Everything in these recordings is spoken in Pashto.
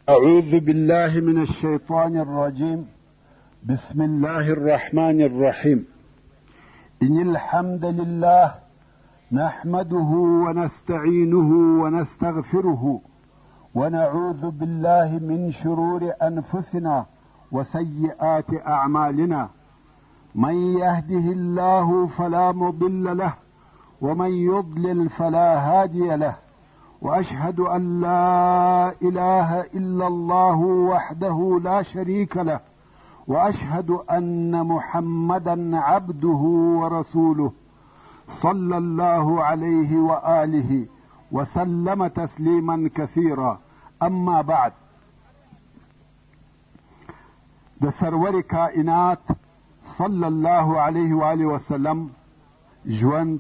أعوذ بالله من الشيطان الرجيم. بسم الله الرحمن الرحيم. إن الحمد لله نحمده ونستعينه ونستغفره ونعوذ بالله من شرور أنفسنا وسيئات أعمالنا. من يهده الله فلا مضل له ومن يضلل فلا هادي له، وأشهد أن لا إله إلا الله وحده لا شريك له، وأشهد أن محمدا عبده ورسوله صلى الله عليه وآله وسلم تسليما كثيرا. أما بعد، د سرور کائنات صلی الله علیه و آله وسلم ژوند.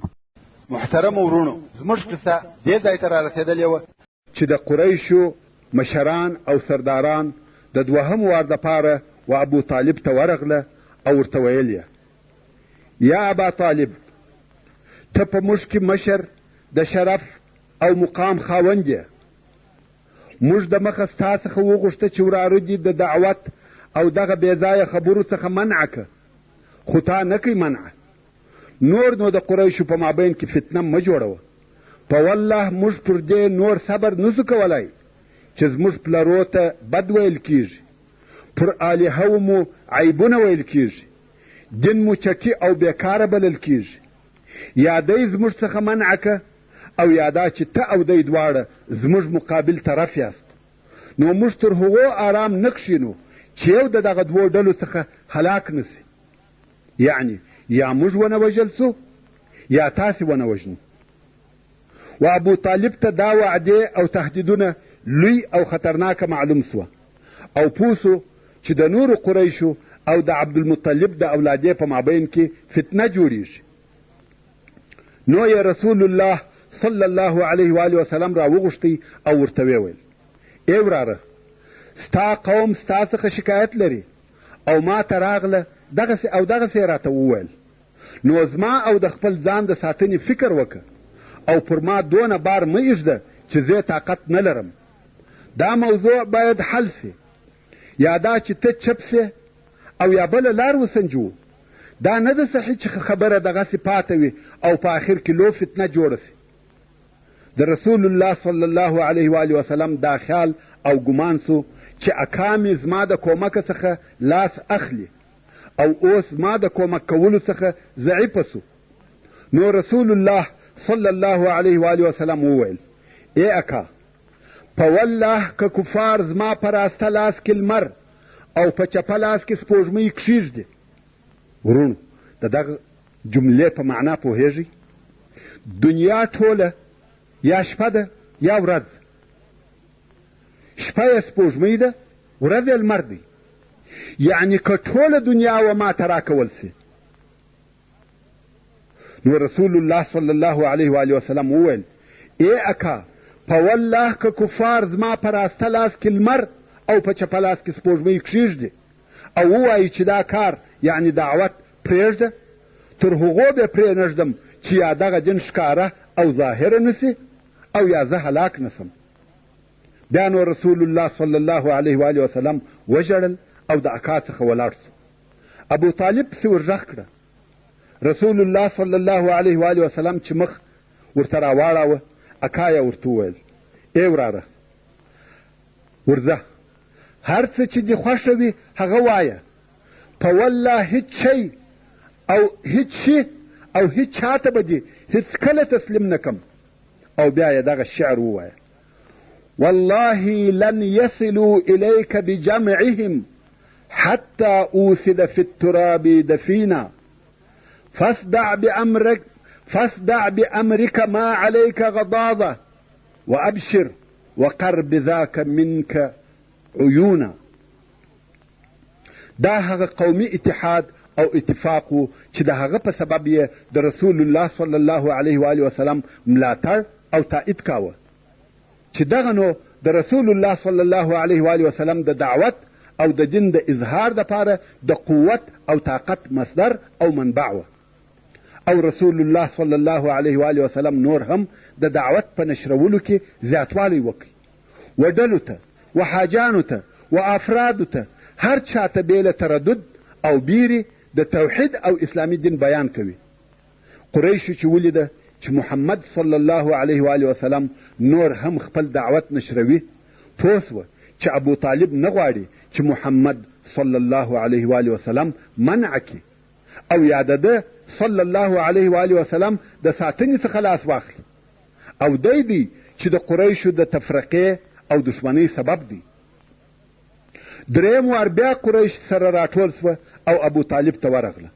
محترم ورونو، زموږ قصه دې ځای ته رارسېدلې وه چې د قریشو مشران او سرداران د دوهم وار دپاره و ابو طالب ته ورغله او ورته ویل یې: یا ابا طالب، ته په موږ کې مشر د شرف او مقام خاوند یې. موږ د مخه ستا څخه وغوښته چې وراره دي د دعوت او دغه بېځایه خبرو څخه منع که، خو تا نه کوي منع. نور نو د قریشو په مابین کې فتنه مه جوړوه. په والله موږ پر دې نور صبر نسو کولی چې زموږ پلرو ته بد ویل کیږي، پر الهو مو عیبونه ویل کیږي، دین مو چټي او بیکاره بلل کیږي. یا دی زموږ څخه منع که، او یا دا چې ته او دی دواړه زموږ مقابل طرف یاست. نو موږ تر هغو آرام نه کښینو چې یو د دغه دوو ډلو څخه هلاک نسي. یعنی یا موږ ونه وژل سو یا تاسې ونه وژنو. و ابو طالب ته دا وعدې او تهدیدونه لوی او خطرناکه معلوم سوه، او پوه سو چې د نورو قریشو او د عبدالمطلب د اولادې په مابین کې فتنه جوړیږي. نو یې رسول الله صلی الله علیه و آله وسلم را وغوښتی او ورته ویل: ای وراره، ستا قوم ستا څخه شکایت لري او ما ته راغله دغسې او دغسې یې راته وویل. نو زما او د خپل ځان د ساتنې فکر وکړه او پر ما دونه بار مه ایږده چې زه طاقت نه لرم. دا موضوع باید حل سي، یا دا چې ته چپ سې او یا بله لار وسنجو. دا نه ده صحیح چې خبره دغسې پاته وي او په آخر کې لو فتنه جوړه سي. د رسول الله صلی الله علیه و آله وسلم دا خیال او ګمان سو چې اکا مې زما د کومکه څخه لاس اخلي او اوس ما د کومک کولو څخه ضعیفه سو. نو رسول الله صلی الله علیه و آله وسلم وویل: ای اکا، په والله که کفار زما په راسته لاس کې لمر او په چپه لاس کې سپوږمۍ کښېږدي. ورونو، د دغه جملې په معنا پوهیږئ؟ دنیا ټوله یا شپه ده یا ورځ. شپه یې سپوږمۍ ده، ورځ یې لمر دی. یعنی که ټوله دنیا و ما ته راکول سي. نو رسول الله صلی الله علیه و آله وسلم وویل: ای اکا، په والله که کفار زما په راسته لاس کې لمر او په چپه لاس کې سپوږمۍ کښېږدي او ووایي چې دا کار یعنی دعوت پرېږده، تر هغو به پرې نږدم چې یا دغه دین ښکاره او ظاهره نسي او یا زه هلاک نسم. بیا نو رسول الله صلی الله علیه و آله وسلم وژړل او د اکا څخه ولاړ سو. ابو طالب پسې ورغږ کړه. رسول الله صلی الله علیه و آله وسلم چې مخ ورته راواړاوه، اکا یې ورته وویل: ای وراره، ورځه، هر څه چې دې خوښه وي هغه وایه. په والله هیڅ شی او هیڅ شي او هیڅ چاته به دې هیڅکله تسلیم نه کم. او بیا یې دغه شعر ووایه: والله لن يصلوا إليك بجمعهم حتى أوسد في التراب دفينا، فاصدع بأمرك ما عليك غضاضة، وأبشر وقر بذاك منك عيونا. دا هغه قومي اتحاد او اتفاق و چې د هغه په سبب یې د رسول الله صلی الله علیه و آله وسلم ملاتړ او تایید کاوه، چې دغه نو د رسول الله صلی الله علیه و آله وسلم د دعوت او د دین د اظهار دپاره د قوت او طاقت مصدر او منبع وه. او رسول الله صلی الله علیه و آله وسلم نور هم د دعوت په نشرولو کې زیاتوالی وکړي و ډلو ته و حاجانو ته و افرادو ته هر چاته بې له تردد او بیرې د توحید او اسلامي دین بیان کوي. قریشو چې ولیده چې محمد صلی الله علیه و وسلم نور هم خپل دعوت نشروي، پوه سوه چې ابو طالب نه غواړي چې محمد صلی الله علیه و وسلم منع کړي او یا د ده صلی الله علیه و وسلم د ساتنې څخه لاس واخلي، او دی چې د قریشو د تفرقې او دشمنۍ سبب دی. دریم وار بیا قریش سره راټول سوه او ابو طالب ته ورغله.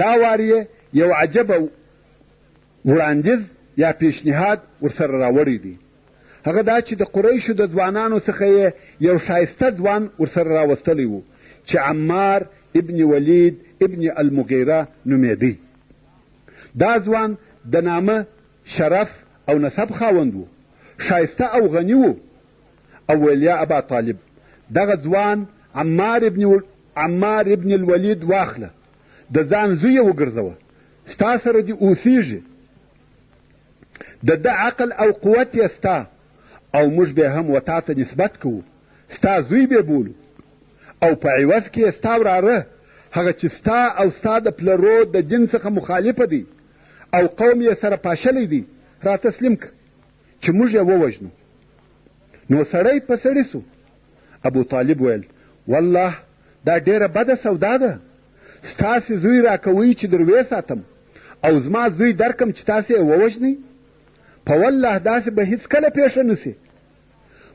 دا وار یې یو عجبه وړاندیز یا پیشنهاد ورسره راوړی دی. هغه دا چې د قریشو د ځوانانو څخه یې یو ښایسته ځوان ورسره راوستلی و چې عمار ابن ولید ابن المغیره نومېدی. دا ځوان د نامه، شرف او نسب خاوند و، ښایسته او غني و. او ویل یا ابا طالب، دغه ځوان عمار ابن الولید واخله، د ځان زوی یې وګرځوه، ستا سره دې اوسیږي، د ده عقل او قوت یې ستا، او موږ بیا هم و تا ته نسبت کوو، ستا زوی به بولو، او په عوض کې یې ستا وراره هغه چې ستا او ستا د پلرو د دین څخه مخالفه دی او قوم یې سره پاشلی دی را تسلیم که چې موږ یې ووژنو. نو سړی په سړي سو. ابو طالب ویل والله دا ډیره بده سودا ده، ستاسې زوی راکوئ چې در ویساتم او زما زوی درکم چې تاسې یې ووژنئ؟ په والله داسې به هیڅکله پیښه نسي.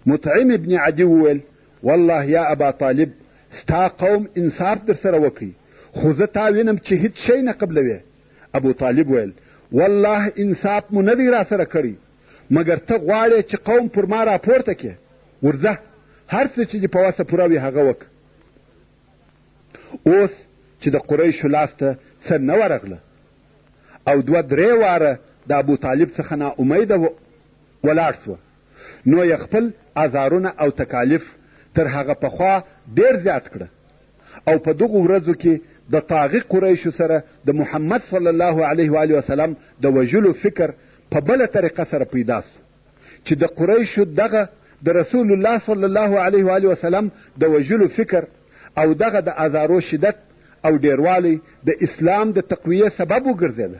مطعم ابن عدي وویل والله یا ابا طالب، ستا قوم انصاف در سره وکړي، خو زه تا وینم چې هیڅ شی نه قبلوې. ابو طالب ویل والله انصاف مو نه دی را سره کړی، مګر ته غواړې چې قوم پر ما راپورته کړې. ورځه، هر څه چې دې په وسه پوره وي هغه وکړه. اوس چې د قریشو لاس ته څه نه ورغله او 2-3 واره د ابو طالب څخه ناامیده ولاړ سوه، نو یې خپل ازارونه او تکالیف تر هغه پخوا ډېر زیات کړه، او په دغو ورځو کې د طاغي قریشو سره د محمد صلی الله علیه و وسلم د وژلو فکر په بله طریقه سره پیدا سو چې د قریشو دغه د رسول الله صلی الله علیه و وسلم د وژلو فکر او دغه د ازارو شدت او ډیروالی د اسلام د تقویې سبب وګرځېده.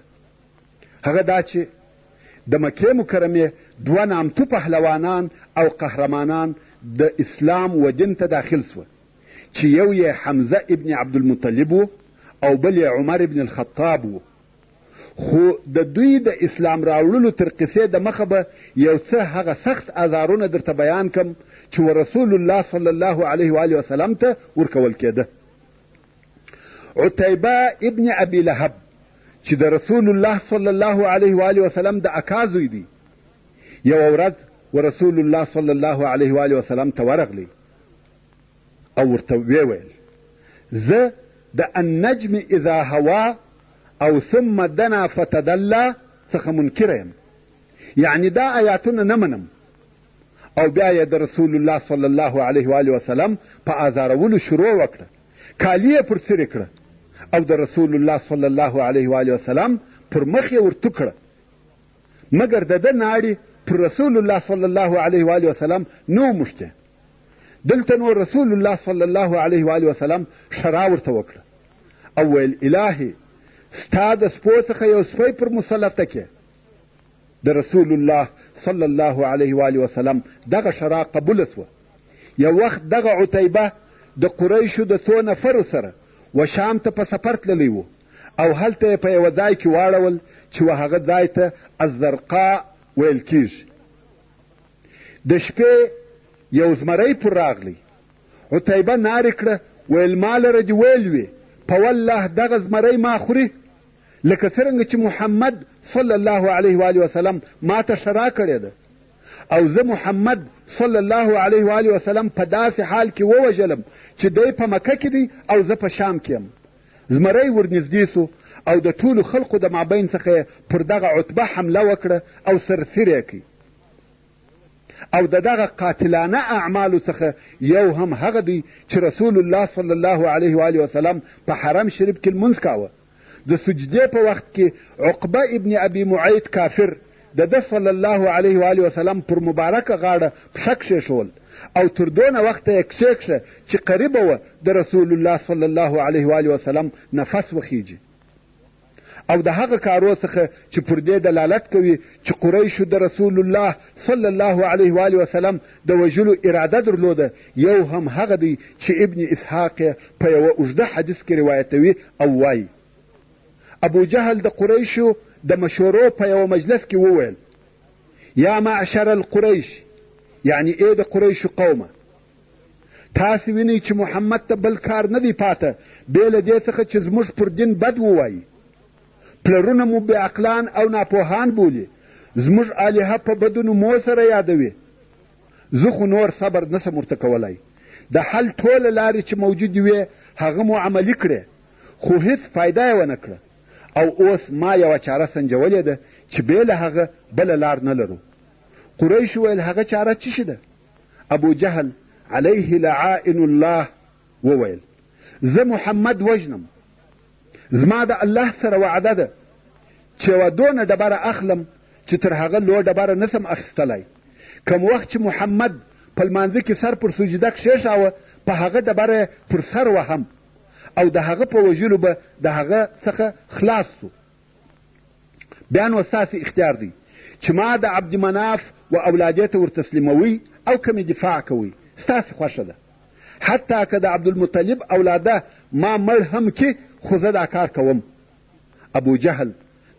هغه دا چې د مکې مکرمې 2 نامتو پهلوانان او قهرمانان د اسلام و دین ته داخل سوه چې یو یې حمزه ابن عبدالمطلب و او بل یې عمر ابن الخطاب و. خو د دوی د اسلام راوړلو تر قصې د مخه به یو څه هغه سخت ازارونه درته بیان کم چې رسول الله صلی الله علیه و وسلم ته ورکول کېده. عتیبه ابن ابي لهب چې د رسول الله صلی الله علیه و وسلم د اکا زوی دی، یوه ورځ رسول الله صلی الله علیه و وسلم ته ورغلی او ورته ویل زه د النجم اذا هوا او ثم دنا فتدلى څخه منکره یم، یعنی دا آیاتونه نه منم. او بیا یې د رسول الله صلی الله علیه و وسلم په ازارولو شروع وکړه، کالی یې پر څیرې کړه او د رسول الله صلی الله علیه و وسلم پر مخ یې ورتو کړه، مګر د ده ناړې پر رسول الله صلی الله علیه و وسلم نو موښته. دلته نو رسول الله صلی الله علیه و وسلم شرا ورته وکړه او ویل الهي، ستا د سپو څخه یو سپی پر مسلطه کې. د رسول الله صلی الله علیه و وسلم دغه شرا قبوله سوه. یو وخت دغه عتیبه د قریشو د 2 نفرو سره و شام ته په سفر تللی و او هلته یې په یوه ځای کې واړول چې و هغه ځای ته الزرقاء ویل کیږي. د شپې یو زمری پر راغلی. عتیبه نارې کړه، ویل ما لره دې ویل وي په والله دغه زمری ما خوري، لکه څرنګه چې محمد صلی الله علیه و وسلم ما ته شرا کړې ده، او زه محمد صلی الله علیه و وسلم په داسې حال کې ووژلم چې دی په مکه کې دی او زه په شام کې یم. زمری ورنږدې سو او د ټولو خلقو د مابین څخه پر دغه عتبه حمله وکړه او سرسیر یې کړي. او د دغه قاتلانه اعمالو څخه یو هم هغه دی چې رسول الله صلی الله علیه و وسلم په حرم شریف کې لمونځ کاوه. د سجدې په وخت کې عقبه ابن ابي معیط کافر د ده صلی الله علیه و وسلم پر مبارکه غاړه پښه کښېښول او تر دونه وخته یې کښېږده چې قریبه وه د رسول الله صلی الله علیه و آله وسلم نفس وخیږي. او د هغه کارو څخه چې پر دې دلالت کوي چې قریشو د رسول الله صلی الله علیه و آله وسلم د وژلو اراده درلوده یو هم هغه دی چې ابن اسحاق په یوه اوږده حدیث کې روایتوي او وایي ابو جهل د قریشو د مشورو په یوه مجلس کې وویل یا معشر القریش یعنی ای د قریشو قومه تاسې وینئ چې محمد ته بل کار نه دی پاته بې له دې څخه چې زموږ پر دین بد ووایي پلرونه مو بې عقلان او ناپوهان بولي زموږ الهه په بدو نومو سره یادوي زه خو نور صبر نسم ورته کولی د حل ټوله لارې چې موجودې وې هغه مو عملي کړې خو هیڅ فایده یې ونه کړه او اوس ما یوه چاره سنجولې ده چې بې له هغه بله لار نه لرو. قریش ویل هغه چاره څه شي ده؟ ابو جهل علیه لعائن الله وویل زه محمد وژنم زما د الله سره وعده ده چې یوه دونه ډبره اخلم چې تر هغه لوی ډبره نسم اخیستلی کوم وخت چې محمد په لمانځه کې سر پر سجده کښېښاوه په هغه ډبره پر سر وهم او د هغه په وژلو به د هغه څخه خلاص سو. بیا نو ستاسې اختیار دی چې ما د عبد مناف و اولادې ته ورتسلیموي او کمې دفاع کوئ ستاسې خوښه ده حتی که د عبدالمطلب اولاده ما مړ هم کې خو زه دا کار کوم. ابو جهل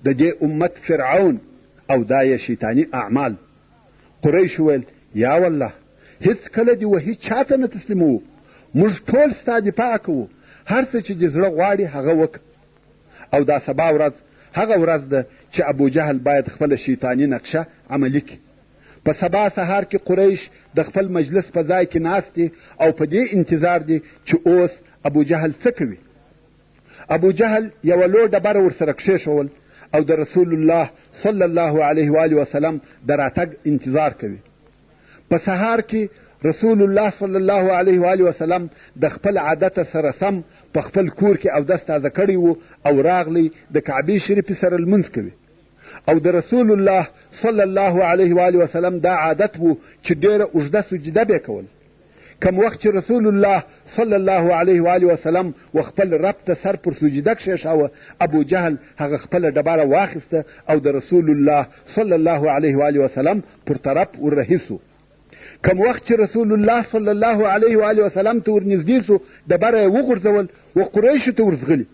د دې امت فرعون او دا یې شیطاني اعمال. قریش ویل یا والله هیڅ کله دې وهي چاته نه تسلیموو موږ ټول ستا دفاع کوو هر څه چې دې زړه غواړي هغه وکړه. او دا سبا ورځ هغه ورځ ده چې ابو جهل باید خپله شیطاني نقشه عملي کړي. په سبا سهار کې قریش د خپل مجلس په ځای کې ناست دي او په دې انتظار دي چې اوس ابو جهل څه کوي. ابو جهل یوه لوی ډبره ورسره کښېښول او د رسول الله صلی الله علیه و آله وسلم د راتګ انتظار کوي. په سهار کې رسول الله صلی الله علیه و آله وسلم د خپل عادت سره سم په خپل کور کې اودس تازه کړی و او راغلی د کعبې شریفې سره لمونځ کوي. او د رسول الله صلی الله علیه و آله وسلم دا عادت و چې ډېره اوږده سجده به یې کول. کم وخت چې رسول الله صلی الله علیه و آله وسلم و خپل رب ته سر پر سجده کښېښاوه ابو جهل هغه خپله ډبره واخیسته او د رسول الله صلی الله علیه و آله وسلم پر طرف وررهي سو. کم وخت چې رسول الله صلی الله علیه و آله وسلم ته ورنږدې سو ډبره یې وغورځول و قریشو ته ورځغلي.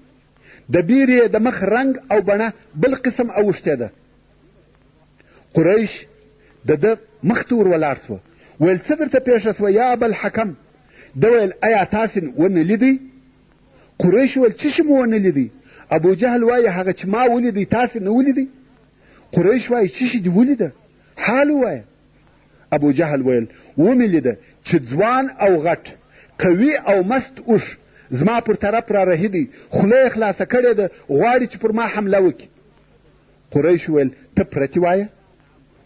د بیرې د مخ رنګ او بڼه بل قسم اوښتېده. قریش د ده مخ ته ور ولاړ سوه ویل څه درته پېښه سوه یا ابوالحکم؟ ده ویل ایا تاسې ونه لیدئ؟ قریش ویل څه شي مو ونه لیدئ؟ ابو جهل وایي هغه چې ما ولیدئ تاسې نه ولیدئ؟ قریش وایي څه شي دې ولیده؟ حال ووایه. ابو جهل ویل ومې لیده چې ځوان او غټ قوي او مست اوښ زما پر طرف را رهي دی خوله یې خلاصه کړې ده غواړي چې پر ما حمله وکړي. قریش ویل ته پرتې وایه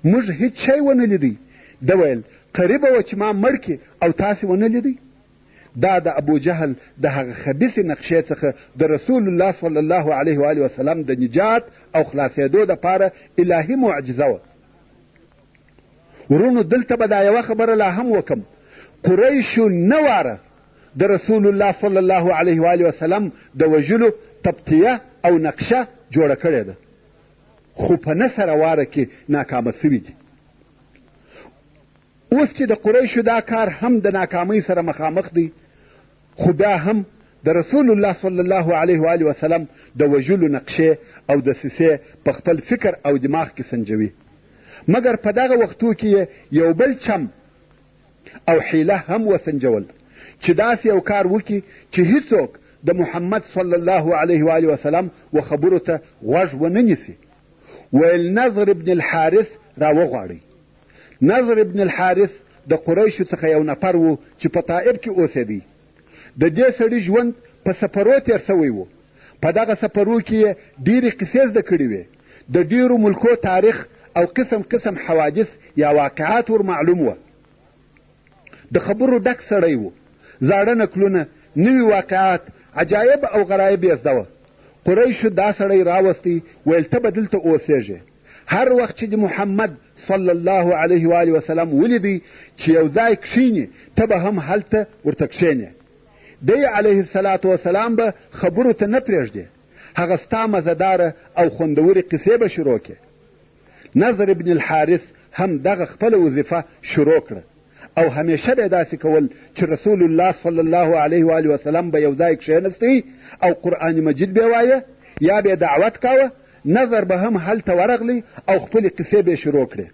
موږ هیڅ شی ونه لیدئ. ده ویل قریبه وه چې ما مړ کړي او تاسې ونه لیدئ. دا د ابو جهل د هغه خبیثې نقشې څخه د رسول الله صلی الله علیه و آله وسلم د نجات او خلاصېدو دپاره الهي معجزه وه. ورونو دلته به دا یوه خبره لا هم وکم قریشو نه واره د رسول الله صلی الله علیه و آله وسلم د وژلو تبتیه او نقشه جوړه کړې ده خو په نه سره واره کې ناکامه سوي دي. اوس چې د قریشو دا کار هم د ناکامۍ سره مخامخ دی خو بیا هم د رسول الله صلی الله علیه و آله وسلم د وژلو نقشې او دسیسې په خپل فکر او دماغ کې سنجوي. مګر په دغه وختو کې یو بل چم او حیله هم وسنجول چې داسې یو کار وکړي چې هیڅوک د محمد صلی الله علیه و آله وسلم و خبرو ته غوږ ونه نیسي. ویل نضر ابن الحارث را وغواړئ. نضر ابن الحارث د قریشو څخه یو نفر و چې په طائب کې اوسېدی. د دې سړي ژوند په سفرو تېر سوی و. په دغه سفرو کې یې ډېرې قصې زده کړې وې. د ډېرو ملکو تاریخ او قسم قسم حوادث یا واقعات ور معلوم وه. د خبرو ډک سړی و. زاړه نکلونه نوي واقعات عجایب او غرایب یې زده وه. قریشو دا سړی راوستی ویل ته به دلته اوسېږې هر وخت چې د محمد صلی الله علیه و آله وسلم ولیدی چې یو ځای کښیني ته به هم هلته ورته کښینې. دی علیه الصلاة وسلام به خبرو ته نه پرېږدي، هغه ستا مزهداره او خوندورې قصې به شروع کړي. نضر ابن الحارث هم دغه خپله وظیفه شروع کړه او همیشه به یې داسې کول چې رسول الله صلی الله علیه و آله وسلم به یو ځای کښېنستی او قرآن مجید به وایه یا به دعوت کاوه. نظر به هم هلته ورغلی او خپلې قصې به شروع کړې.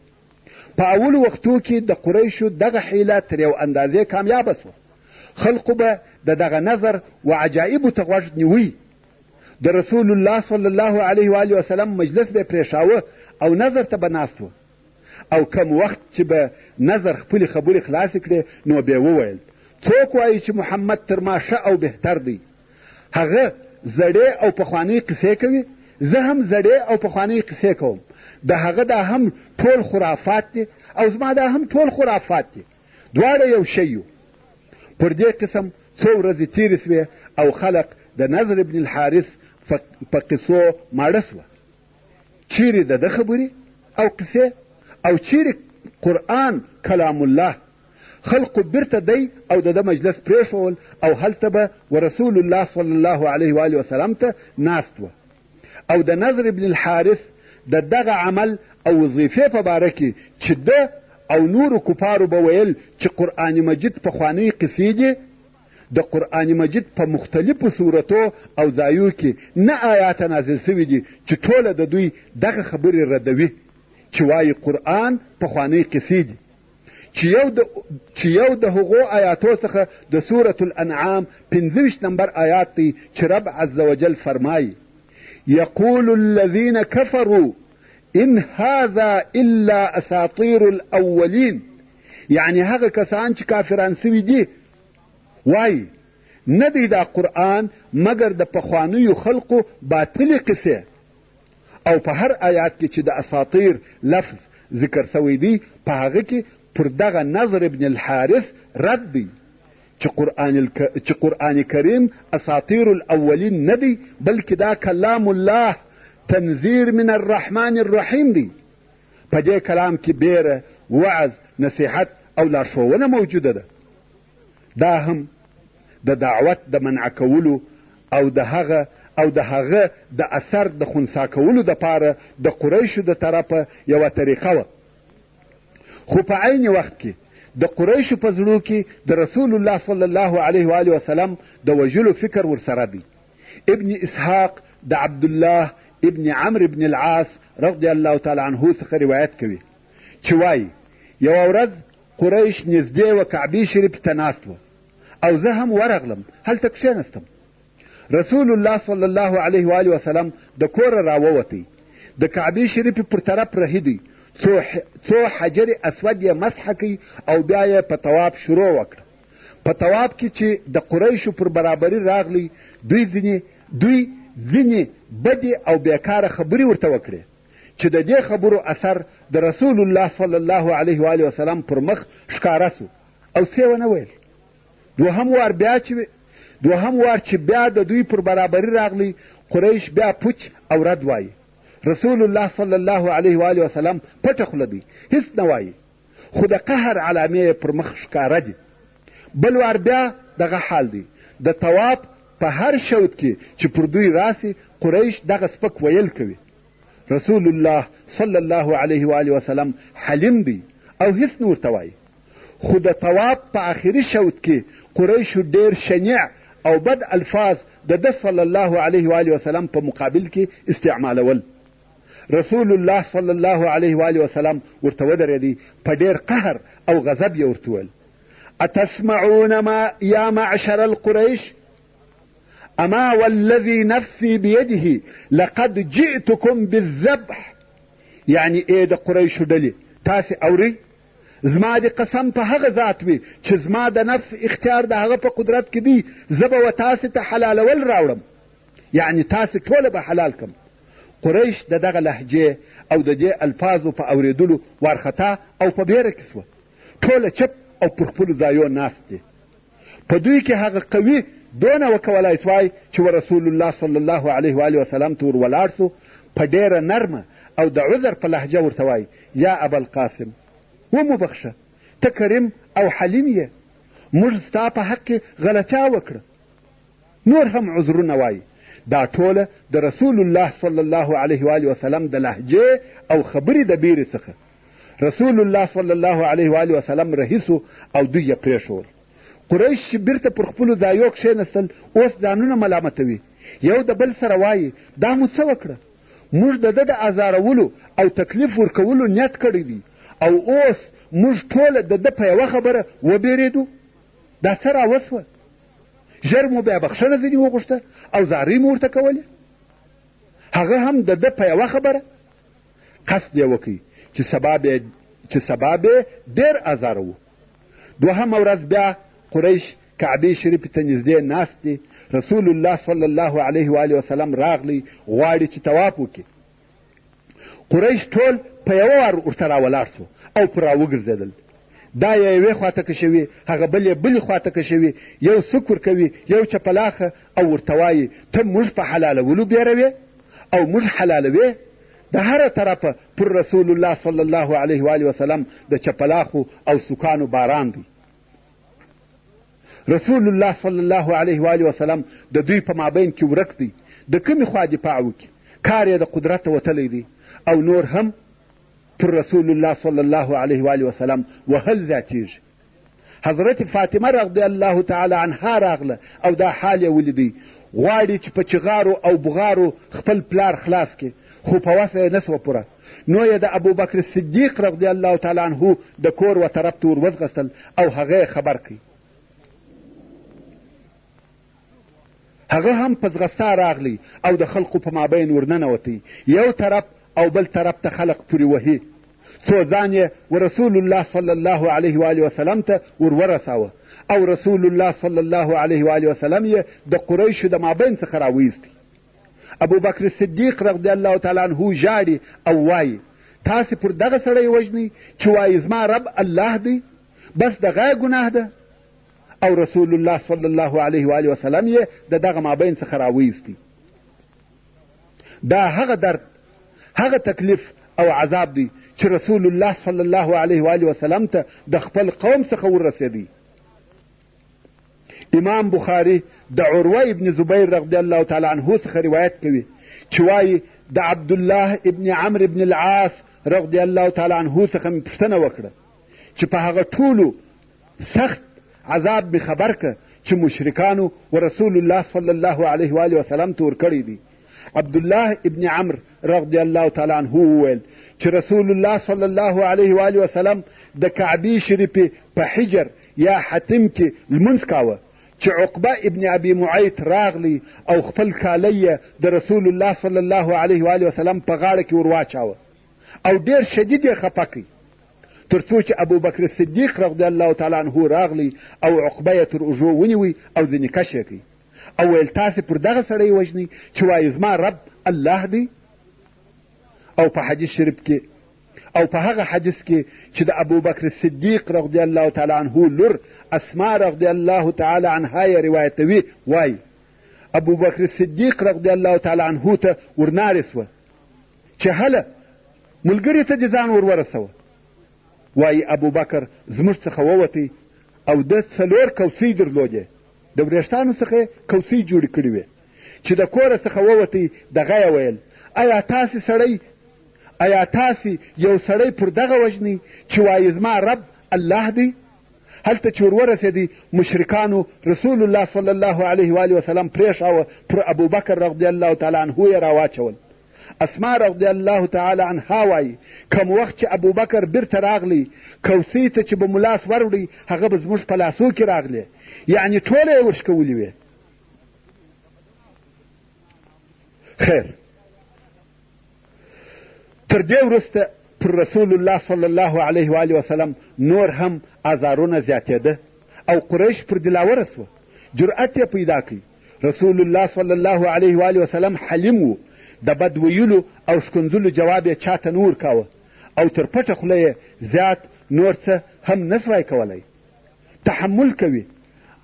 په اولو وختو کې د قریشو دغه حیله تر یو اندازې کامیابه سوه. خلقو به د دغه نظر و عجایبو ته غوږ نیوی. د رسول الله صلی الله علیه و آله وسلم مجلس به پرېښاوه او نظر ته به ناست و او کم وخت چې به نظر خپلې خبرې خلاصې کړې نو به وویل څوک وایي چې محمد تر ما ښه او بهتر دی؟ هغه زړې او پخوانۍ قصې کوي، زه هم زړې او پخوانۍ قصې کوم. د هغه دا هم ټول خرافات دي او زما دا هم ټول خرافات دي، دواړه یو شی یو. پر دې قسم څو ورځې تېرې سوې او خلق د نضر ابن الحارث په قصو ماړه سوه. چیرې د ده خبرې او قصې او چیرې قرآن کلام الله؟ خلقو بیرته دی او د ده مجلس پرېښول او هلته به ورسول الله صلی الله علیه و آله وسلم ته ناست وه او د نضر ابن الحارث د دغه عمل او وظیفې په باره کې چې ده او نورو کفارو به ویل چې قرآن مجید پخوانۍ قصې دي، د قرآن مجید په مختلفو صورتو او ځایو کې نه آیات نازل سوي دي چې ټوله د دوی دغه خبرې ردوي چې وایي قرآن پخوانۍ قصې دي، چې یو د هغو آیاتو څخه د سورة الانعام 25 نمبر آیات دی چې رب عز وجل فرمایي یقول الذین کفروا ان هذا الا اساطیر الاولین، یعنی هغه کسان چې کافران سوي دي وایي نه دی دا قرآن مګر د پخوانیو خلقو باطلې قصې. او په هر آیات کې چې د اساطیر لفظ ذکر سوی دی په هغه کې پر دغه نضر ابن الحارث رد دی چې قرآن کریم اساطیر الاولین نه دی بلکې دا کلام الله تنذیر من الرحمن الرحیم دی. په دې کلام کې بیره، وعظ، نصیحت او لارښوونه موجوده ده. دا هم د دعوت د منع کولو او د هغه د اثر د خنثی کولو دپاره د قریشو د طرفه یوه طریقه وه. خو په عین وخت کې د قریشو په زړو کې د رسول الله صلی الله علیه و آله وسلم د وژلو فکر ورسره دی. ابن اسحاق د عبدالله ابن عمرو ابن العاص رضی الله تعالی عنه څخه روایت کوي چې وایي یوه ورځ قریش نږدې و کعبې شریف ته ناست وه او زه هم ورغلم، هلته کښېنستم. رسول الله صلی الله علیه و آله وسلم د کوره راووتی، د کعبې شریفې پر طرف رهي دی، څو حجر اسود یې مسحه کوي او بیا یې په طواف شروع وکړه. په طواف کې چې د قریشو پر برابري راغلی دوی ځینې بدې او بیکاره خبرې ورته وکړې چې د دې خبرو اثر د رسول الله صلی الله علیه و آله وسلم پر مخ ښکاره سو او څه ونه ویل. دوهم وار چې بیا د دوی پر برابري راغلی قریش بیا پوچ او رد وایي. رسول الله صلی الله علیه و آله وسلم پټه خوله دی، هیڅ نه وایي، خو د قهر علامې پر مخ ښکاره دي. بل وار بیا دغه حال دی. د طواف په هر شوط کې چې پر دوی راسي قریش دغه سپک ویل کوي. رسول الله صلی الله علیه و آله وسلم حلیم دی او هیڅ نه ورته وایي. خو د طواف په آخري شوط کې قریشو ډېر شنیع او بد الفاظ د ده صلی الله علیه و آله وسلم په مقابل کې استعمالول. رسول الله صلی الله علیه و آله وسلم ورته ودرېدی، په ډېر قهر او غضب یې ورته وویل اتسمعون ما یا معشر القریش اما والذي نفسي بيده لقد جئتكم بالذبح، یعنی ای د قریشو ډلې تاسې اورئ، زما د قسم په هغه ذات وي چې زما د نفس اختیار د هغه په قدرت کې دی، زه به و تاسې ته حلالول راوړم، یعنی تاسې ټوله به حلال کم. قریش د دغه لهجې او د دې الفاظو په اورېدلو وارخطا او په بیره کې سوه. ټوله چپ او پر خپلو ځایو ناست دي. په دوی کې هغه قوي دونه وکولای سوای چې رسول الله صلی الله علیه و آله وسلم ته ور ولاړ سو، په ډېره نرمه او د عذر په لهجه ورته وایي یا ابوالقاسم ومبخښه، ته کریم او حلیم یې، موږ ستا په حق کې غلطیا وکړه. نور هم عذرونه وایي. دا ټوله د رسول الله صلی الله علیه و آله وسلم د لهجې او خبرې د بیرې څخه. رسول الله صلی الله علیه و آله وسلم رهیسو او دوی یې پرېښول. قریش چې بیرته پر خپلو ځایو کښېنستل اوس ځانونه ملامتوي، یو د بل سره وایي دا مو څه وکړه؟ موږ د ده د ازارولو او تکلیف ورکولو نیت کړی دی او اوس موږ ټوله د ده په یوه خبره وبېرېدو. دا څه راوسوه؟ ژر مو بیا بخښنه ځینې وغوښته او زارۍ مو ورته کولې، هغه هم د ده په یوه خبره. قصد یې وکړي چې سبا به ډېر ازاروو. دوهمه ورځ بیا قریش کعبې شریفې ته نږدې ناست دي. رسول الله صلی الله علیه و آله وسلم راغلی، غواړي چې طواف وکړي. قریش ټول په یوه وار ورته راولاړ سو او پر راوګرځېدل. دا یوې خواته کشوي، هغه بلې خواته کشوي، یو سک ورکوي، یو چپلاخه او ورته وایي ته موږ په حلالولو بیروې او موږ حلالوې. د هره طرفه پر رسول الله صلی الله علیه و آله وسلم د چپلاخو او سکانو باران دی. رسول الله صلی الله علیه و آله وسلم د دوی په مابین کې ورک دی. د کومې خوا دفاع وکړي؟ کار یې د قدرت وتلی دی او نور هم پر رسول الله صلی الله علیه و آله وسلم وهل زیاتیږي. حضرت فاطمه رضی الله تعالی عنها راغله او دا حال یې ولیدی. غواړي چې په چغارو او بغارو خپل پلار خلاص کړي، خو په وسه یې نسوه پوره. نو یې د ابوبکر صدیق رضی الله تعالی عنه د کور و طرف ته ور وځغستل او هغه یې خبر کړي. هغه هم په ځغستا راغلی او د خلقو په مابین ورننوتی. یو طرف او بل طرف ته خلق پورې وهي. څو ځان یې ورسول الله صلی الله علیه و آله وسلم ته ورورساوه او رسول الله صلی الله علیه و آله وسلم یې د قریشو د مابین څخه راویستی. ابوبکر صدیق رضی الله تعالی عنه ژاړي او وایي تاسې پر دغه سړی وژنئ چې وایي زما رب الله دی، بس دغه ګناه ده. او رسول الله صلی الله علیه و آله وسلم یې د دغه مابین څخه راویستی. دا هغه درد، هغه تکلیف او عذاب دی چې رسول الله صلی الله علیه و آله وسلم ته د خپل قوم څخه ورسېدی. امام بخاري د عروه ابن زبیر رضی الله تعالی عنه څخه روایت کوي چې وایي د عبدالله ابن عمرو ابن العاص رضی الله تعالی عنه څخه مې پوښتنه وکړه چې په هغه ټولو سخت عذاب می خبر که چې مشرکانو و رسول الله صلی الله علیه و آله وسلم ته ورکړی دی. عبدالله ابن عمرو رضی الله تعالی عنه وویل چې رسول الله صلی الله علیه و آله وسلم د کعبې شریفې په حجر یا حتم کې لمونځ کاوه چې عقبه ابن ابي معیط راغلی او خپل کالی د رسول الله صلی الله علیه و آله وسلم په غاړه کې ورواچاوه او ډېر شدید یې خفه کړي، تر څو چې ابوبکر صدیق رضی الله تعالی عنه راغلی او عقبه یې تر اوږو ونیوی او ځینې کش یې کړي او ویل تاسې پر دغه سړی وژنئ چې وایي زما رب الله دی. او په حدیث شریف کې او په هغه حدیث کې چې د ابوبکر صدیق رضی الله تعالی عنه لور اسماء رضی الله تعالی عنها یې روایتوي، وایي ابوبکر صدیق رضی الله تعالی عنه ته ورنارې سوه چې هله ملګري ته دې ځان ورورسوه. وایي ابوبکر زموږ څخه ووتی او د 4 کوسۍ درلودې، د وریښتانو څخه کوسۍ جوړې کړې وې چې د کوره څخه ووتی. دغه یې ویل آیا تاسې یو سړی پر دغه وژنئ چې وایي زما رب الله دی؟ هلته چې ورورسېدی مشرکانو رسول الله صلی الله علیه و آله وسلم پرېښاوه، پر ابوبکر رضی الله تعالی عنه یې راواچول. اسماء رضی الله تعالی عنها وایي کوم وخت چې ابوبکر بیرته راغلی کوسۍ ته چې به مو لاس وروړي هغه به زموږ په لاسو کې راغلی، یعنې ټوله یې وشکولې وې. خیر، تر دې وروسته پر رسول الله صلی الله علیه و آله وسلم نور هم ازارونه زیاتېده او قریش پر دلاوره سوه، جرأت یې پیدا کړي. رسول الله صلی الله علیه و آله وسلم حلیم و، د بد ویلو او ښکنځلو جواب یې چاته نه ورکاوه او تر پټه خوله یې زیات نور څه هم نسوای کولی. تحمل کوي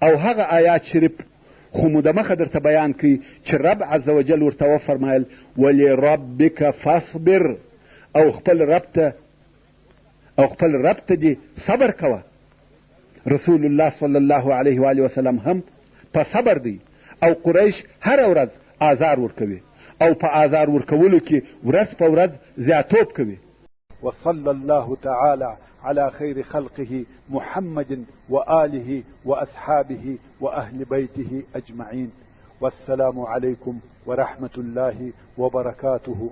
او هغه آیات شریف خو مو د مخه درته بیان کوي چې رب عز وجل ورته وفرمایل ولربک فاصبر او خپل رب ته دې صبر کوه. رسول الله صلی الله علیه و آله وسلم هم په صبر دی او قریش هر ورځ آزار ورکوي او په آزار ورکولو کې ورځ په ورځ زیاتوب کوي. وصلى الله تعالى على خير خلقه محمد وآله وأصحابه وأهل بيته أجمعين. والسلام عليكم ورحمة الله وبركاته.